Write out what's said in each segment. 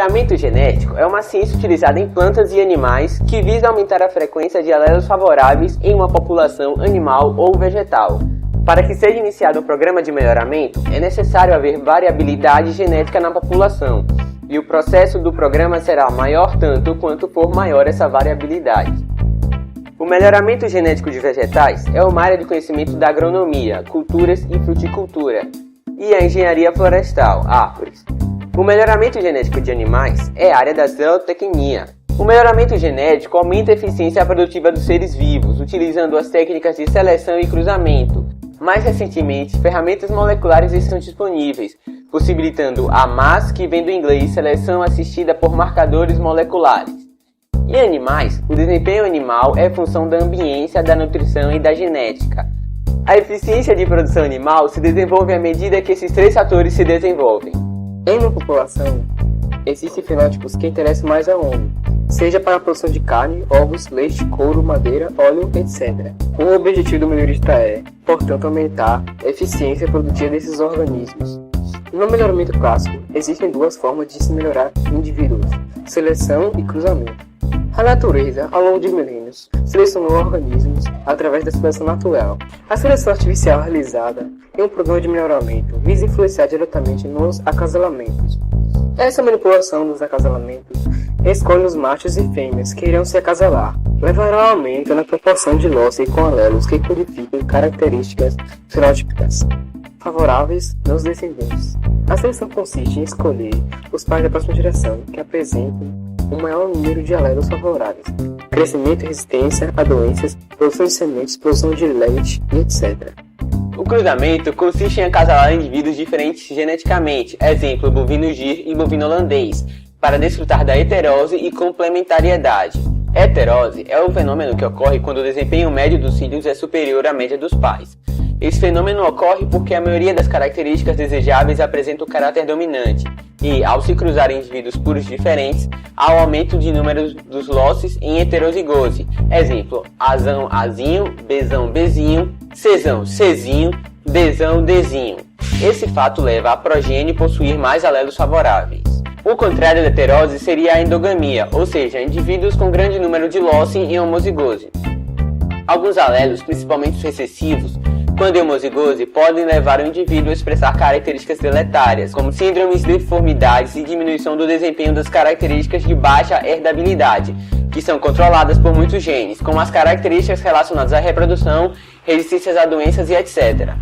melhoramento genético é uma ciência utilizada em plantas e animais que visa aumentar a frequência de alelos favoráveis em uma população animal ou vegetal. Para que seja iniciado um programa de melhoramento, é necessário haver variabilidade genética na população, e o processo do programa será maior tanto quanto for maior essa variabilidade. O melhoramento genético de vegetais é uma área de conhecimento da agronomia, culturas e fruticultura, e a engenharia florestal, árvores. O melhoramento genético de animais é a área da zootecnia. O melhoramento genético aumenta a eficiência produtiva dos seres vivos, utilizando as técnicas de seleção e cruzamento. Mais recentemente, ferramentas moleculares estão disponíveis, possibilitando a MAS, que vem do inglês seleção assistida por marcadores moleculares. Em animais, o desempenho animal é função da ambiência, da nutrição e da genética. A eficiência de produção animal se desenvolve à medida que esses três fatores se desenvolvem. Em uma população, existem fenótipos que interessam mais ao homem, seja para a produção de carne, ovos, leite, couro, madeira, óleo, etc. O objetivo do melhorista é, portanto, aumentar a eficiência produtiva desses organismos. No melhoramento clássico, existem duas formas de se melhorar indivíduos: seleção e cruzamento. A natureza, ao longo de milênios, selecionou organismos através da seleção natural. A seleção artificial realizada em um programa de melhoramento visa influenciar diretamente nos acasalamentos. Essa manipulação dos acasalamentos escolhe os machos e fêmeas que irão se acasalar, levará ao aumento na proporção de loci com alelos que codificam características fenótipicas favoráveis nos descendentes. A seleção consiste em escolher os pais da próxima geração que apresentem um maior número de alelos favoráveis, crescimento e resistência a doenças, produção de sementes, produção de leite e etc. O cruzamento consiste em acasalar indivíduos diferentes geneticamente, exemplo bovino gir e bovino holandês, para desfrutar da heterose e complementariedade. Heterose é um fenômeno que ocorre quando o desempenho médio dos filhos é superior à média dos pais. Esse fenômeno ocorre porque a maioria das características desejáveis apresenta o caráter dominante e, ao se cruzarem indivíduos puros diferentes, há o aumento de número dos locis em heterozigose. Exemplo, Azão Azinho, Bezão Bezinho, Czão Czinho, Dzão Dzinho. Esse fato leva a progênie possuir mais alelos favoráveis. O contrário da heterose seria a endogamia, ou seja, indivíduos com grande número de loci em homozigose. Alguns alelos, principalmente os recessivos, quando em homozigose, podem levar o indivíduo a expressar características deletárias, como síndromes, deformidades e diminuição do desempenho das características de baixa herdabilidade, que são controladas por muitos genes, como as características relacionadas à reprodução, resistências a doenças e etc.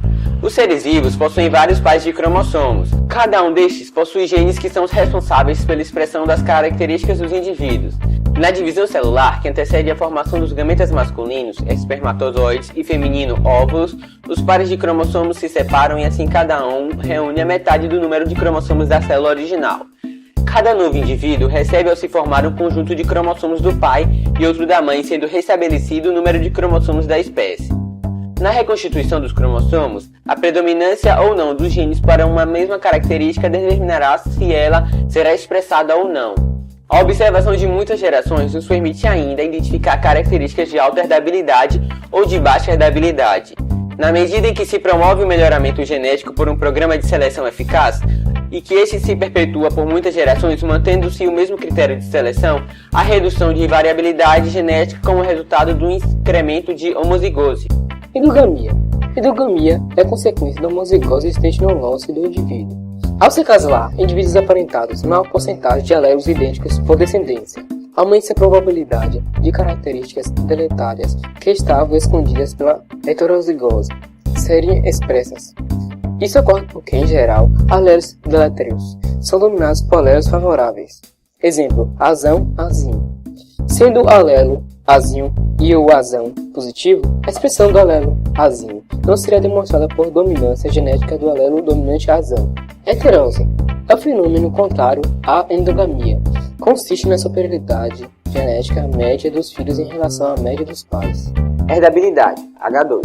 Os seres vivos possuem vários pares de cromossomos. Cada um destes possui genes que são os responsáveis pela expressão das características dos indivíduos. Na divisão celular, que antecede a formação dos gametas masculinos, espermatozoides, e feminino, óvulos, os pares de cromossomos se separam e assim cada um reúne a metade do número de cromossomos da célula original. Cada novo indivíduo recebe ao se formar um conjunto de cromossomos do pai e outro da mãe, sendo restabelecido o número de cromossomos da espécie. Na reconstituição dos cromossomos, a predominância ou não dos genes para uma mesma característica determinará se ela será expressada ou não. A observação de muitas gerações nos permite ainda identificar características de alta herdabilidade ou de baixa herdabilidade. Na medida em que se promove o melhoramento genético por um programa de seleção eficaz, e que este se perpetua por muitas gerações mantendo-se o mesmo critério de seleção, a redução de variabilidade genética como resultado do incremento de homozigose. Endogamia. Endogamia é consequência da homozigose existente no lócio do indivíduo. Ao se casar, indivíduos aparentados maior porcentagem de alelos idênticos por descendência, aumenta a probabilidade de características deletárias que estavam escondidas pela heterozigose serem expressas. Isso ocorre porque, em geral, alelos deletérios são dominados por alelos favoráveis. Exemplo, azão, azinho. Sendo o alelo azinho e o azão positivo, a expressão do alelo azinho não seria demonstrada por dominância genética do alelo dominante azão. Heterose é o fenômeno contrário à endogamia. Consiste na superioridade genética média dos filhos em relação à média dos pais. Herdabilidade, H2.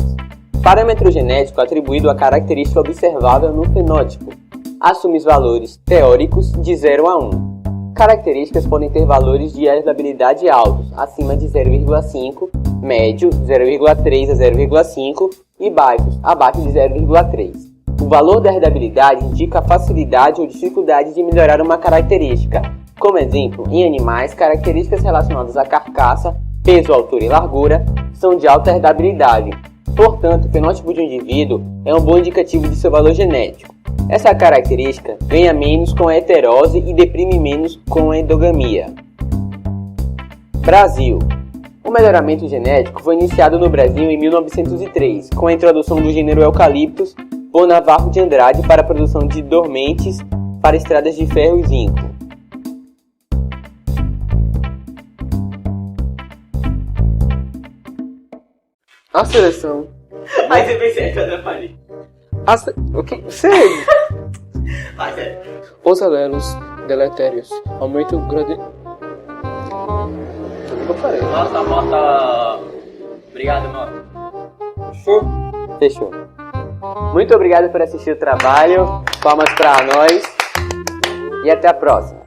Parâmetro genético atribuído à característica observável no fenótipo. Assume os valores teóricos de 0 a 1. Características podem ter valores de herdabilidade altos, acima de 0,5, médio 0,3 a 0,5 e baixos, abaixo de 0,3. O valor da herdabilidade indica a facilidade ou dificuldade de melhorar uma característica. Como exemplo, em animais, características relacionadas à carcaça, peso, altura e largura são de alta herdabilidade. Portanto, o fenótipo de um indivíduo é um bom indicativo de seu valor genético. Essa característica ganha menos com a heterose e deprime menos com a endogamia. Brasil. O melhoramento genético foi iniciado no Brasil em 1903, com a introdução do gênero Eucaliptus por Navarro de Andrade para a produção de dormentes para estradas de ferro e zinco. A seleção. Aí você pensei que eu atrapalhei. O que? Sei. Vai, sério. Os alelos deletérios aumentam grande. O que eu falei? Nossa, Mota. Obrigado, Mota. Show. Fechou. Muito obrigado por assistir o trabalho. Palmas pra nós. E até a próxima.